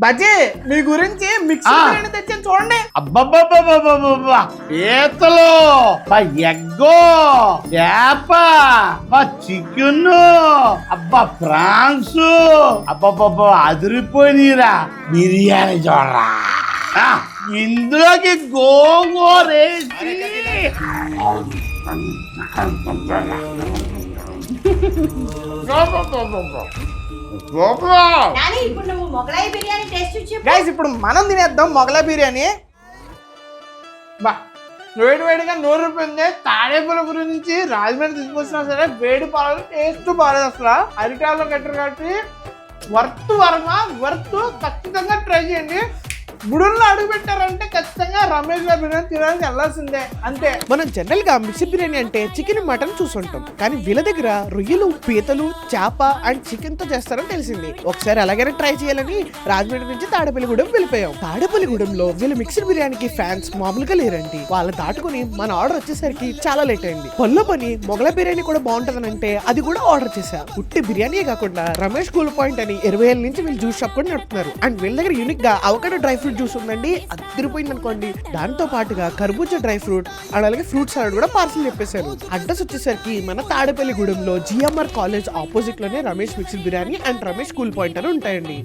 బజ్జీ మీ గురించి మిక్స్ బిర్యానీ తెచ్చాను చూడండి. అబ్బబ్బబ్బబ్బబ్బబ్బా పీతలు ఎగ్గో చేప చికెన్ అబ్బా ప్రాన్స్ అబ్బబ్బబ్బా అదిరిపోయినరా బిర్యానీ చూడరా ఇందులోకి గోంగూరేసి గైస్ ఇప్పుడు మనం తినేద్దాం మొగలాయి బిర్యానీ. బా వేడి వేడిగా నూరు రూపాయలు తాడేపల్లి గురించి రాజమండ్రి తీసుకొచ్చినా సరే వేడి పాలు టేస్ట్ బాగాలేదు అసలు. అరిటాల్లో కట్టరు కాబట్టి వర్త్ ఖచ్చితంగా ట్రై చేయండి. గుడుల్లో అడుగు పెట్టారంటే ఖచ్చితంగా రమేష్ గారి బిర్యానీ తినడానికి వెళ్ళాల్సిందే అంతే. మనం జనరల్ గా మిక్స్డ్ బిర్యానీ అంటే చికెన్ మటన్ చూసుంటాం, కానీ వీళ్ళ దగ్గర రొయ్యలు పీతలు చేప అండ్ చికెన్ తో చేస్తారని తెలిసింది. ఒకసారి అలాగైనా ట్రై చేయాలని రాజమండ్రి నుంచి తాడేపల్లిగూడెం వెళ్ళిపోయాం. తాడేపల్లిగూడెంలో వీళ్ళ మిక్స్డ్ బిర్యానీకి ఫ్యాన్స్ మామూలుగా లేరండి. వాళ్ళ దాటుకుని మన ఆర్డర్ వచ్చేసరికి చాలా లేట్ అయింది. పళ్ళు పని మొగల బిర్యానీ కూడా బాగుంటదని అంటే అది కూడా ఆర్డర్ చేశా. ఉట్టి బిర్యానీ కాకుండా రమేష్ కూల్ పాయింట్ అని 20 ఏళ్ళ నుంచి వీళ్ళు జ్యూస్ షాప్ కూడా నడుపుతున్నారు. అండ్ వీళ్ళ దగ్గర యూనిక్ గా అవకాడో డ్రై ఫ్రూట్ జ్యూస్ ఉందండి, అదిరిపోయింది అనుకోండి. దాంతో పాటుగా కర్బూజా డ్రై ఫ్రూట్ అండ్ అలాగే ఫ్రూట్ సలాడ్ కూడా పార్సల్ చెప్పేశారు. అడ్రస్ వచ్చేసరికి మన తాడేపల్లిగూడెంలో జిఎంఆర్ కాలేజ్ ఆపోజిట్ లోనే Ramesh mixed biryani and Ramesh cool point అని ఉంటాయండి.